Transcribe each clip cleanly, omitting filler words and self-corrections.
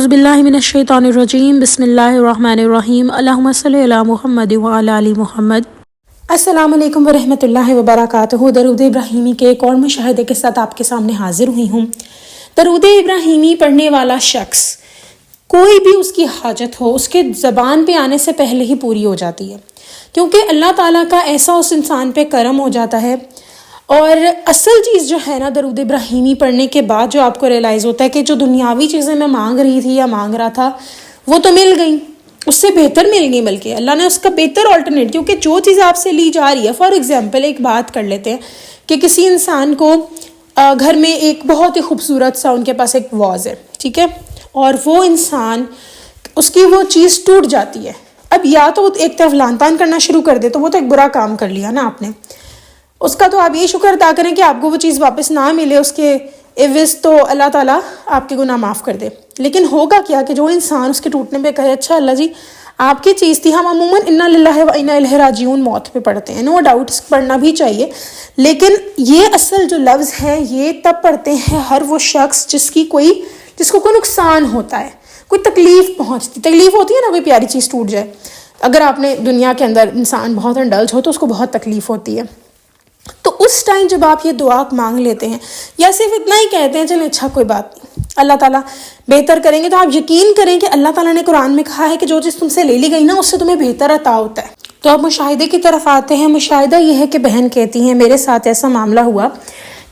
اعوذ باللہ من الشیطان الرجیم بسم اللہ الرحمن الرحیم اللہم صلی علی محمد وعلی آل محمد۔ السلام علیکم ورحمۃ اللہ وبرکاتہ۔ درود ابراہیمی کے ایک اور مشاہدے کے ساتھ آپ کے سامنے حاضر ہوئی ہوں۔ درود ابراہیمی پڑھنے والا شخص کوئی بھی اس کی حاجت ہو اس کے زبان پہ آنے سے پہلے ہی پوری ہو جاتی ہے، کیونکہ اللہ تعالیٰ کا ایسا اس انسان پہ کرم ہو جاتا ہے۔ اور اصل چیز جو ہے نا، درود ابراہیمی پڑھنے کے بعد جو آپ کو ریئلائز ہوتا ہے کہ جو دنیاوی چیزیں میں مانگ رہی تھی یا مانگ رہا تھا وہ تو مل گئیں، اس سے بہتر مل گئی، بلکہ اللہ نے اس کا بہتر آلٹرنیٹ، کیونکہ جو چیز آپ سے لی جا رہی ہے، فار ایگزامپل ایک بات کر لیتے ہیں کہ کسی انسان کو گھر میں ایک بہت ہی خوبصورت سا ان کے پاس ایک واز ہے، ٹھیک ہے، اور وہ انسان اس کی وہ چیز ٹوٹ جاتی ہے۔ اب یا تو ایک طرف لان تان کرنا شروع کر دے تو وہ تو ایک برا کام کر لیا نا آپ نے، اس کا تو آپ یہ شکر ادا کریں کہ آپ کو وہ چیز واپس نہ ملے، اس کے عوض تو اللہ تعالیٰ آپ کے گناہ معاف کر دے۔ لیکن ہوگا کیا کہ جو انسان اس کے ٹوٹنے پہ کہے اچھا اللہ جی آپ کی چیز تھی، ہم عموماً انا للہ و انا الیہ راجعون موت پہ پڑھتے ہیں، نو ڈاؤٹ پڑھنا بھی چاہیے، لیکن یہ اصل جو لفظ ہے یہ تب پڑھتے ہیں ہر وہ شخص جس کو کوئی نقصان ہوتا ہے، کوئی تکلیف ہوتی ہے نا، کوئی پیاری چیز ٹوٹ جائے۔ اگر آپ نے دنیا کے اندر انسان بہت انڈلج ہو تو اس کو بہت تکلیف ہوتی ہے، تو اس ٹائم جب آپ یہ دعا مانگ لیتے ہیں یا صرف اتنا ہی کہتے ہیں چلیں اچھا کوئی بات نہیں اللہ تعالیٰ بہتر کریں گے، تو آپ یقین کریں کہ اللہ تعالیٰ نے قرآن میں کہا ہے کہ جو چیز تم سے لے لی گئی نا اس سے تمہیں بہتر عطا ہوتا ہے۔ تو اب مشاہدے کی طرف آتے ہیں۔ مشاہدہ یہ ہے کہ بہن کہتی ہیں میرے ساتھ ایسا معاملہ ہوا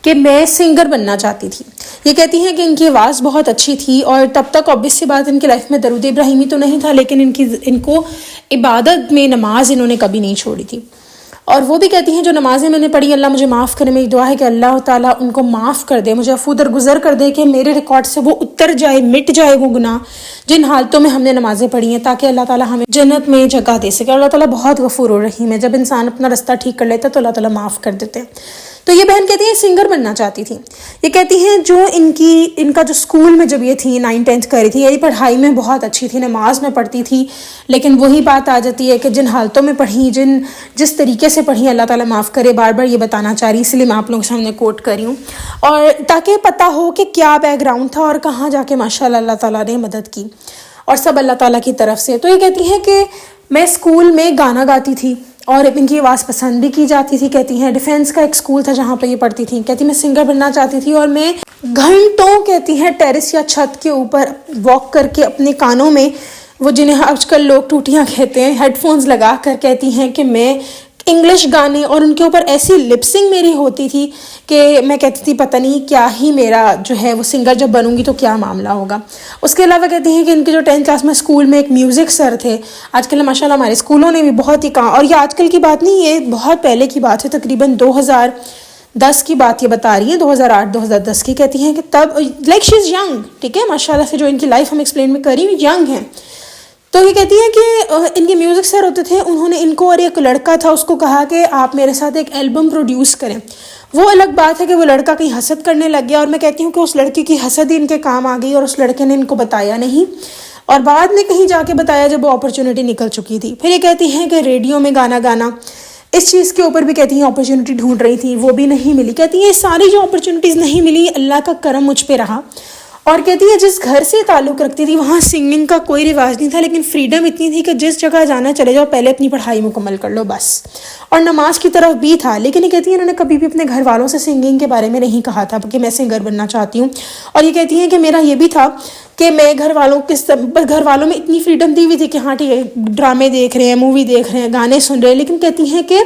کہ میں سنگر بننا چاہتی تھی۔ یہ کہتی ہیں کہ ان کی آواز بہت اچھی تھی اور تب تک obvious سی بات ان کی لائف میں درود ابراہیمی تو نہیں تھا، لیکن ان کو عبادت میں نماز انہوں نے کبھی نہیں چھوڑی تھی۔ اور وہ بھی کہتی ہیں جو نمازیں میں نے پڑھی اللہ مجھے معاف کرے، میری دعا ہے کہ اللہ تعالیٰ ان کو معاف کر دے، مجھے عفو درگزر کر دے، کہ میرے ریکارڈ سے وہ اتر جائے، مٹ جائے وہ گناہ جن حالتوں میں ہم نے نمازیں پڑھی ہیں، تاکہ اللہ تعالیٰ ہمیں جنت میں جگہ دے سکے۔ اللہ تعالیٰ بہت غفور و رحیم ہے، جب انسان اپنا رستہ ٹھیک کر لیتا ہے تو اللہ تعالیٰ معاف کر دیتے ہیں۔ تو یہ بہن کہتی ہیں سنگر بننا چاہتی تھی۔ یہ کہتی ہیں جو ان کا جو اسکول میں جب یہ تھی 9th-10th کر رہی تھی، یہ پڑھائی میں بہت اچھی تھی، نماز میں پڑھتی تھی، لیکن وہی بات آ جاتی ہے کہ جن حالتوں میں پڑھی، جس طریقے سے پڑھی اللہ تعالیٰ معاف کرے، بار بار یہ بتانا چاہ رہی، اس لیے میں آپ لوگوں کے سامنے کوٹ کر رہی ہوں، اور تاکہ پتہ ہو کہ کیا بیک گراؤنڈ تھا اور کہاں جا کے ماشاءاللہ اللہ تعالیٰ نے مدد کی، اور سب اللہ تعالیٰ کی طرف سے۔ تو یہ کہتی ہیں کہ میں اسکول میں گانا گاتی تھی اور ان کی آواز پسند بھی کی جاتی تھی۔ کہتی ہیں ڈیفینس کا ایک اسکول تھا جہاں پہ یہ پڑھتی تھی، کہتی میں سنگر بننا چاہتی تھی، اور میں گھنٹوں کہتی ہیں ٹیرس یا چھت کے اوپر واک کر کے اپنے کانوں میں وہ جنہیں آج کل لوگ ٹوٹیاں کہتے ہیں ہیڈ فونز لگا کر کہتی ہیں کہ میں انگلش گانے، اور ان کے اوپر ایسی لپسنگ میری ہوتی تھی کہ میں کہتی تھی پتہ نہیں کیا ہی میرا جو ہے وہ سنگر جب بنوں گی تو کیا معاملہ ہوگا۔ اس کے علاوہ کہتی ہیں کہ ان کے جو 10th کلاس میں اسکول میں ایک میوزک سر تھے، آج کل ماشاءاللہ ہمارے اسکولوں نے بھی بہت ہی کہا، اور یہ آج کل کی بات نہیں، یہ بہت پہلے کی بات ہے، تقریباً 2010 کی بات یہ بتا رہی ہیں، 2008-2010 کی۔ کہتی ہیں کہ تب لائک شی از ینگ، ٹھیک ہے، ماشاءاللہ سے جو ان کی لائف ہم ایکسپلین میں کری ینگ ہیں۔ تو یہ کہتی ہیں کہ ان کے میوزک سر ہوتے تھے، انہوں نے ان کو، اور ایک لڑکا تھا اس کو کہا کہ آپ میرے ساتھ ایک البم پروڈیوس کریں۔ وہ الگ بات ہے کہ وہ لڑکا کہیں حسد کرنے لگ گیا، اور میں کہتی ہوں کہ اس لڑکی کی حسد ہی ان کے کام آ گئی، اور اس لڑکے نے ان کو بتایا نہیں، اور بعد میں کہیں جا کے بتایا جب وہ اپرچونٹی نکل چکی تھی۔ پھر یہ کہتی ہیں کہ ریڈیو میں گانا گانا، اس چیز کے اوپر بھی کہتی ہیں اپرچونٹی ڈھونڈ رہی تھی، وہ بھی نہیں ملی۔ کہتی ہیں یہ ساری جو اپرچونٹیز نہیں ملی اللہ کا کرم مجھ پہ رہا، اور کہتی ہے جس گھر سے تعلق رکھتی تھی وہاں سنگنگ کا کوئی رواج نہیں تھا، لیکن فریڈم اتنی تھی کہ جس جگہ جانا چلے جاؤ، پہلے اپنی پڑھائی مکمل کر لو بس، اور نماز کی طرف بھی تھا۔ لیکن یہ کہتی ہیں انہوں نے کبھی بھی اپنے گھر والوں سے سنگنگ کے بارے میں نہیں کہا تھا کہ میں سنگر بننا چاہتی ہوں، اور یہ کہتی ہیں کہ میرا یہ بھی تھا کہ میں گھر والوں میں اتنی فریڈم دی ہوئی تھی کہ ہاں ٹھیک ہے ڈرامے دیکھ رہے ہیں، مووی دیکھ رہے ہیں، گانے سن رہے ہیں، لیکن کہتی ہیں کہ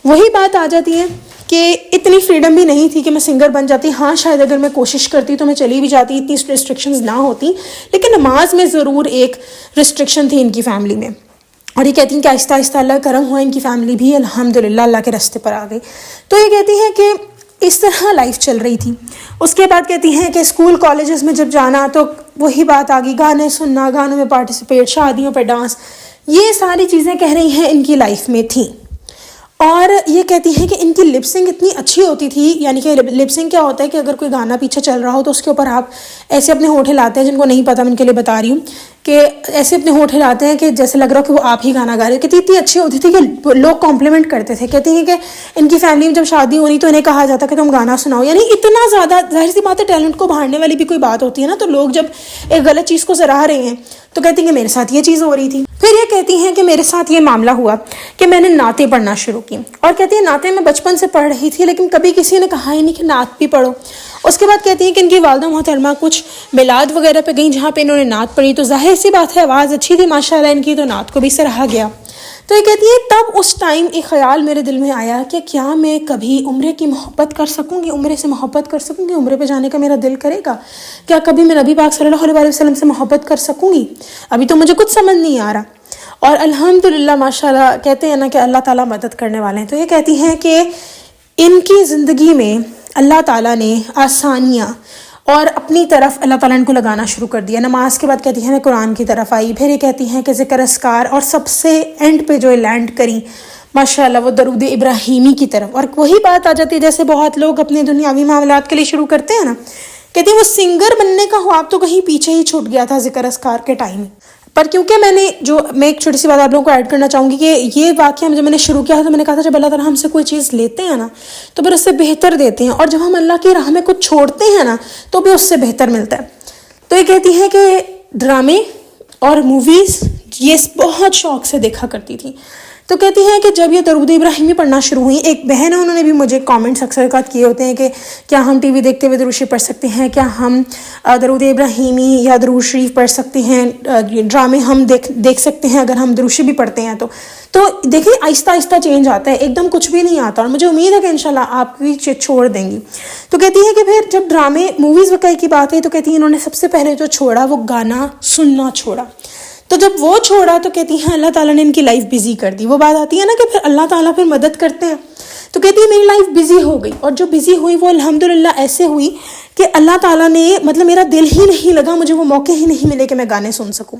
وہی بات آ جاتی ہے کہ اتنی فریڈم بھی نہیں تھی کہ میں سنگر بن جاتی۔ ہاں شاید اگر میں کوشش کرتی تو میں چلی بھی جاتی، اتنی ریسٹرکشنز نہ ہوتی، لیکن نماز میں ضرور ایک ریسٹرکشن تھی ان کی فیملی میں۔ اور یہ کہتی ہیں کہ آہستہ آہستہ اللہ کرم ہوا، ان کی فیملی بھی الحمدللہ اللہ کے راستے پر آ گئی۔ تو یہ کہتی ہیں کہ اس طرح لائف چل رہی تھی۔ اس کے بعد کہتی ہیں کہ اسکول کالجز میں جب جانا تو وہی بات آ گئی، گانے سننا، گانوں میں پارٹیسپیٹ، شادیوں پہ ڈانس، یہ ساری چیزیں کہہ رہی ہیں ان کی لائف میں تھیں۔ اور یہ کہتی ہیں کہ ان کی لپ سنگ اتنی اچھی ہوتی تھی، یعنی کہ لپ سنگ کیا ہوتا ہے کہ اگر کوئی گانا پیچھے چل رہا ہو تو اس کے اوپر آپ ایسے اپنے ہونٹ ہلاتے ہیں، جن کو نہیں پتہ میں ان کے لیے بتا رہی ہوں کہ ایسے اپنے ہونٹ ہلاتے ہیں کہ جیسے لگ رہا ہو کہ وہ آپ ہی گانا گا رہے ہو. کہتی اتنی اچھی ہوتی تھی کہ لوگ کمپلیمنٹ کرتے تھے. کہتی ہیں کہ ان کی فیملی میں جب شادی ہونی تو انہیں کہا جاتا کہ تم گانا سناؤ. یعنی اتنا زیادہ، ظاہر سی بات ہے ٹیلنٹ کو بہارنے والی بھی کوئی بات ہوتی ہے نا، تو لوگ جب ایک غلط چیز کو سراہ رہے ہیں تو کہتی ہیں کہ میرے ساتھ یہ چیز ہو رہی تھی. پھر یہ کہتی ہیں کہ میرے ساتھ یہ معاملہ ہوا کہ میں نے نعتیں پڑھنا شروع کی، اور کہتی ہیں نعتیں میں بچپن سے پڑھ رہی تھی لیکن کبھی کسی نے کہا ہی نہیں کہ نعت بھی پڑھو. اس کے بعد کہتی ہیں کہ ان کی والدہ محترمہ کچھ میلاد وغیرہ پہ گئیں جہاں پہ انہوں نے نعت پڑھی، تو ظاہر سی بات ہے آواز اچھی تھی ماشاءاللہ ان کی، تو نعت کو بھی سراہا گیا. تو یہ کہتی ہے تب اس ٹائم ایک خیال میرے دل میں آیا کہ کیا میں کبھی عمرے کی محبت کر سکوں گی، عمرے سے محبت کر سکوں گی، عمرے پہ جانے کا میرا دل کرے گا، کیا کبھی میں نبی پاک صلی اللہ علیہ وسلم سے محبت کر سکوں گی. ابھی تو مجھے کچھ سمجھ نہیں آ رہا. اور الحمدللہ ماشاءاللہ کہتے ہیں نا کہ اللہ تعالیٰ مدد کرنے والے ہیں. تو یہ کہتی ہیں کہ ان کی زندگی میں اللہ تعالیٰ نے آسانیاں اور اپنی طرف اللہ تعالیٰ نے کو لگانا شروع کر دیا. نماز کے بعد کہتی ہیں میں قرآن کی طرف آئی، پھر یہ کہتی ہیں کہ ذکر اذکار، اور سب سے اینڈ پہ جو لینڈ کری ماشاءاللہ وہ درود ابراہیمی کی طرف. اور وہی بات آ جاتی ہے جیسے بہت لوگ اپنے دنیاوی معاملات کے لیے شروع کرتے ہیں نا، کہتی ہیں وہ سنگر بننے کا خواب تو کہیں پیچھے ہی چھوٹ گیا تھا ذکر اذکار کے ٹائم. پر کیونکہ میں ایک چھوٹی سی بات آپ لوگوں کو ایڈ کرنا چاہوں گی کہ یہ واقعہ جب میں نے شروع کیا تھا تو میں نے کہا تھا جب اللہ تعالیٰ ہم سے کوئی چیز لیتے ہیں نا تو پھر اس سے بہتر دیتے ہیں، اور جب ہم اللہ کی راہ میں کچھ چھوڑتے ہیں نا تو بھی اس سے بہتر ملتا ہے. تو یہ کہتی ہے کہ ڈرامے اور موویز یہ بہت شوق سے دیکھا کرتی تھی. تو کہتی ہیں کہ جب یہ درود ابراہیمی پڑھنا شروع ہوئی، ایک بہن ہے انہوں نے بھی مجھے کامنٹس اکثر اوقات کیے ہوتے ہیں کہ کیا ہم ٹی وی دیکھتے ہوئے درود شریف پڑھ سکتے ہیں، کیا ہم درود ابراہیمی یا درود شریف پڑھ سکتے ہیں، ڈرامے ہم دیکھ سکتے ہیں اگر ہم درود شریف بھی پڑھتے ہیں. تو دیکھیں آہستہ آہستہ چینج آتا ہے، ایک دم کچھ بھی نہیں آتا، اور مجھے امید ہے کہ انشاءاللہ آپ بھی چھوڑ دیں گی. تو کہتی ہے کہ پھر جب ڈرامے موویز وغیرہ کی بات ہے تو کہتی ہیں انہوں نے سب سے پہلے جو چھوڑا وہ گانا سننا چھوڑا. تو جب وہ چھوڑا تو کہتی ہیں اللہ تعالیٰ نے ان کی لائف بزی کر دی. وہ بات آتی ہے نا کہ پھر اللہ تعالیٰ پھر مدد کرتے ہیں. تو کہتی ہے میری لائف بزی ہو گئی، اور جو بزی ہوئی وہ الحمدللہ ایسے ہوئی کہ اللہ تعالیٰ نے مطلب میرا دل ہی نہیں لگا، مجھے وہ موقع ہی نہیں ملے کہ میں گانے سن سکوں.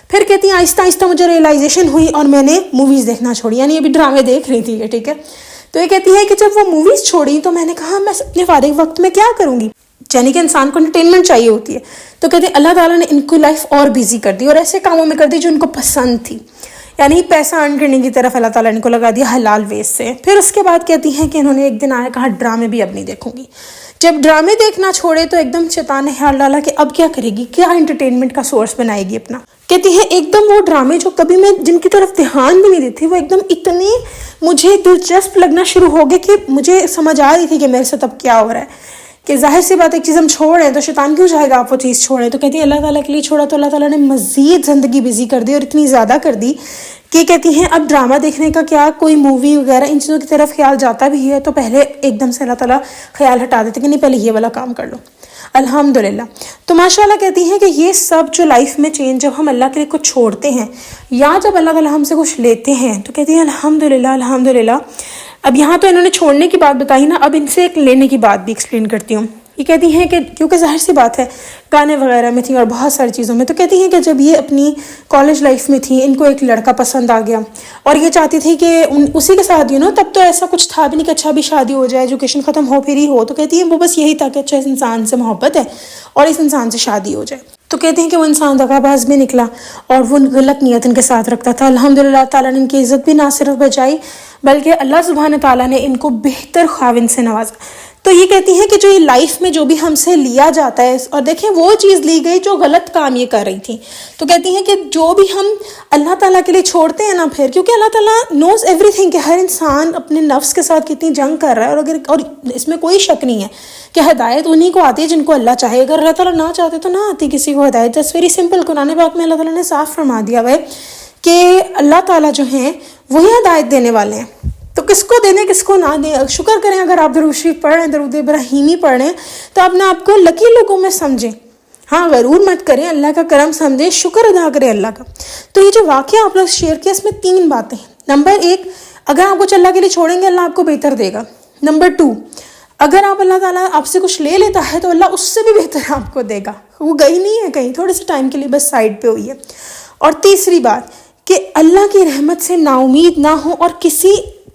پھر کہتی ہیں آہستہ آہستہ مجھے ریئلائزیشن ہوئی اور میں نے موویز دیکھنا چھوڑی، یعنی ابھی ڈرامے دیکھ رہی تھی یہ، ٹھیک ہے. تو یہ کہتی ہے کہ جب وہ موویز چھوڑی تو میں نے کہا میں اپنے فارغ وقت میں کیا کروں گی، یعنی کہ انسان کو انٹرٹینمنٹ چاہیے ہوتی ہے. تو کہتے ہیں اللہ تعالیٰ نے ان کو لائف اور بیزی کر دی اور ایسے کاموں میں کر دی جو ان کو پسند تھی، یعنی پیسہ ارن کرنے کی طرف اللہ تعالیٰ نے ان کو لگا دیا حلال ویز سے. پھر اس کے بعد کہتی ہیں کہ انہوں نے ایک دن آیا کہا ڈرامے بھی اب نہیں دیکھوں گی. جب ڈرامے دیکھنا چھوڑے تو ایک دم شیطان نے خیال ڈالا کہ اب کیا کرے گی، کیا انٹرٹینمنٹ کا سورس بنائے گی اپنا. کہتی ہیں ایک دم وہ ڈرامے جو کبھی میں جن کی طرف دھیان بھی نہیں دیتی وہ ایک دم اتنے مجھے دلچسپ لگنا شروع ہو گئے کہ مجھے سمجھ آ رہی تھی کہ میرے ساتھ اب کیا ہو رہا ہے، کہ ظاہر سی بات ایک چیز ہم چھوڑ رہے ہیں تو شیطان کیوں چاہے گا آپ وہ چیز چھوڑیں. تو کہتی ہیں اللہ تعالیٰ کے لیے چھوڑا تو اللہ تعالیٰ نے مزید زندگی بزی کر دی، اور اتنی زیادہ کر دی کہ کہتی ہیں اب ڈرامہ دیکھنے کا کیا، کوئی مووی وغیرہ ان چیزوں کی طرف خیال جاتا بھی ہے تو پہلے ایک دم سے اللہ تعالیٰ خیال ہٹا دیتے کہ نہیں پہلے یہ والا کام کر لو. الحمدللہ. تو ماشاءاللہ کہتی ہیں کہ یہ سب جو لائف میں چینج جب ہم اللہ کے لیے کچھ چھوڑتے ہیں یا جب اللہ تعالیٰ ہم سے کچھ لیتے ہیں تو کہتی ہیں الحمدللہ الحمدللہ. اب یہاں تو انہوں نے چھوڑنے کی بات بتائی نا، اب ان سے ایک لینے کی بات بھی ایکسپلین کرتی ہوں. یہ کہتی ہیں کہ کیونکہ ظاہر سی بات ہے گانے وغیرہ میں تھیں اور بہت ساری چیزوں میں، تو کہتی ہیں کہ جب یہ اپنی کالج لائف میں تھی ان کو ایک لڑکا پسند آ گیا اور یہ چاہتی تھی کہ اسی کے ساتھ تب تو ایسا کچھ تھا بھی نہیں کہ اچھا بھی شادی ہو جائے، ایجوکیشن ختم ہو پھر ہی ہو. تو کہتی ہیں وہ بس یہی تھا کہ اچھا اس انسان سے محبت ہے اور اس انسان سے شادی ہو جائے. تو کہتے ہیں کہ وہ انسان دغا باز بھی نکلا اور وہ غلط نیت ان کے ساتھ رکھتا تھا. الحمدللہ تعالیٰ نے ان کی عزت بھی نہ صرف بچائی بلکہ اللہ سبحانہ تعالیٰ نے ان کو بہتر خاوند سے نوازا. تو یہ کہتی ہیں کہ جو یہ لائف میں جو بھی ہم سے لیا جاتا ہے، اور دیکھیں وہ چیز لی گئی جو غلط کام یہ کر رہی تھی. تو کہتی ہیں کہ جو بھی ہم اللہ تعالیٰ کے لیے چھوڑتے ہیں نا پھر، کیونکہ اللہ تعالیٰ نوز ایوری تھنگ کہ ہر انسان اپنے نفس کے ساتھ کتنی جنگ کر رہا ہے، اور اس میں کوئی شک نہیں ہے کہ ہدایت انہیں کو آتی ہے جن کو اللہ چاہے. اگر اللہ تعالیٰ نہ چاہتے تو نہ آتی کسی کو ہدایت. Just very simple. قرآن پاک میں اللہ تعالیٰ نے صاف فرما دیا ہے کہ اللہ تعالیٰ جو ہیں وہی ہدایت دینے والے ہیں. تو کس کو دینے کس کو نہ دیں. شکر کریں اگر آپ درود شریف پڑھ رہے ہیں، درود ابراہیمی پڑھ رہے ہیں تو اپنے آپ کو لکی لوگوں میں سمجھیں. ہاں غرور مت کریں، اللہ کا کرم سمجھیں، شکر ادا کریں اللہ کا. تو یہ جو واقعہ آپ لوگ شیئر کیا اس میں 3 باتیں ہیں. نمبر 1، اگر آپ کچھ اللہ کے لیے چھوڑیں گے اللہ آپ کو بہتر دے گا. نمبر 2، اگر آپ اللہ تعالیٰ آپ سے کچھ لے لیتا ہے تو اللہ اس سے بھی بہتر آپ کو دے گا. وہ گئی نہیں ہے کہیں، تھوڑے سے ٹائم کے لیے بس سائڈ پہ ہوئی ہے. اور تیسری بات کہ اللہ کی رحمت سے نا امید نہ ہو اور کسی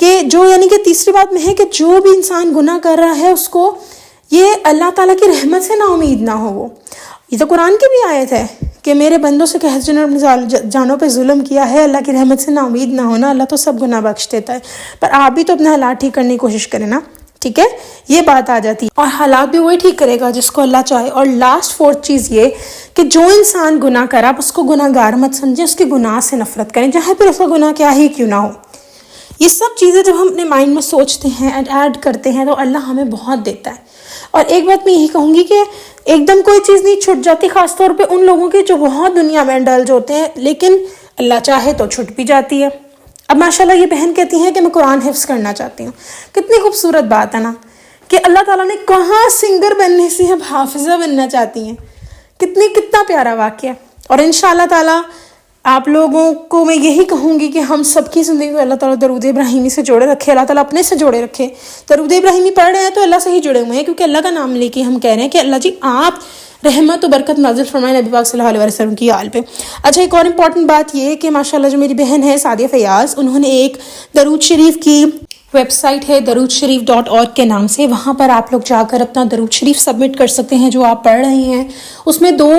کہ جو یعنی کہ تیسری بات میں ہے کہ جو بھی انسان گناہ کر رہا ہے اس کو یہ اللہ تعالیٰ کی رحمت سے نا امید نہ ہو. وہ یہ تو قرآن کی بھی آیت ہے کہ میرے بندوں سے کہ جنہوں نے اپنی جانوں پہ ظلم کیا ہے اللہ کی رحمت سے نا امید نہ ہونا. اللہ تو سب گناہ بخش دیتا ہے، پر آپ بھی تو اپنے حالات ٹھیک کرنے کی کوشش کریں نا. ٹھیک ہے، یہ بات آ جاتی ہے، اور حالات بھی وہی ٹھیک کرے گا جس کو اللہ چاہے. اور لاسٹ فورتھ چیز یہ کہ جو انسان گناہ کرا آپ اس کو گناہ گار مت سمجھیں، اس کے گناہ سے نفرت کریں چاہے پھر اس کا گناہ کیا ہی کیوں نہ ہو. یہ سب چیزیں جب ہم اپنے مائنڈ میں سوچتے ہیں ایڈ کرتے ہیں تو اللہ ہمیں بہت دیتا ہے. اور ایک بات میں یہی کہوں گی کہ ایک دم کوئی چیز نہیں چھٹ جاتی، خاص طور پہ ان لوگوں کی جو بہت دنیا میں انڈلج ہوتے ہیں، لیکن اللہ چاہے تو چھٹ بھی جاتی ہے. اب ماشاءاللہ یہ بہن کہتی ہیں کہ میں قرآن حفظ کرنا چاہتی ہوں. کتنی خوبصورت بات ہے نا کہ اللہ تعالیٰ نے کہاں سنگر بننے سے اب حافظہ بننا چاہتی ہیں. کتنا پیارا واقعہ. اور انشاءاللہ تعالیٰ آپ لوگوں کو میں یہی کہوں گی کہ ہم سب کی زندگی کو اللہ تعالیٰ درود ابراہیمی سے جوڑے رکھے، اللہ تعالیٰ اپنے سے جوڑے رکھے. درود ابراہیمی پڑھ رہے ہیں تو اللہ سے ہی جڑے ہوئے ہیں، کیونکہ اللہ کا نام لے کے ہم کہہ رہے ہیں کہ اللہ جی آپ رحمت و برکت نازل فرمائے نبی پاک صلی اللہ علیہ وسلم کی آل پہ. اچھا، ایک اور امپورٹنٹ بات یہ کہ ماشاءاللہ جو میری بہن ہے سعدیہ فیاض، انہوں نے ایک درود شریف کی ویب سائٹ ہے darudSharif.org کے نام سے. وہاں پر آپ لوگ جا کر اپنا درود شریف سبمٹ کر سکتے ہیں جو آپ پڑھ رہے ہیں. اس میں 2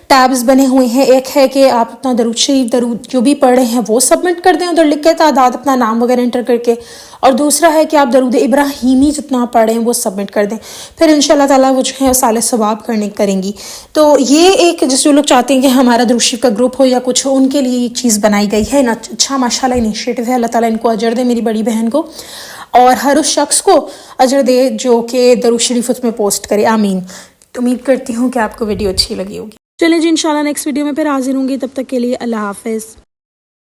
ٹیبز بنے ہوئے ہیں. ایک ہے کہ آپ اپنا درود شریف درود جو بھی پڑھ رہے ہیں وہ سبمٹ کر دیں ادھر لکھ کے تعداد اپنا نام وغیرہ انٹر کر کے، اور دوسرا ہے کہ آپ درود ابراہیمی جتنا آپ پڑھ رہے ہیں وہ سبمٹ کر دیں. پھر انشاءاللہ تعالیٰ وہ جو ہے صالح ثواب کریں گی. تو یہ ایک جو لوگ چاہتے ہیں کہ ہمارا درود شریف کا گروپ ہو یا کچھ ہو، ان کے لیے یہ چیز بنائی گئی ہے. اچھا ماشاءاللہ انیشیٹو ہے. اللہ تعالیٰ ان کو اجر دے، میری بڑی بہن کو، اور ہر اس شخص کو اجر دے جو کہ درود شریف اس میں پوسٹ کرے. آمین. تو امید کرتی ہوں کہ آپ کو ویڈیو اچھی لگی ہوگی. چلیں جی، انشاءاللہ نیکسٹ ویڈیو میں پھر حاضر ہوں گی. تب تک کے لیے اللہ حافظ.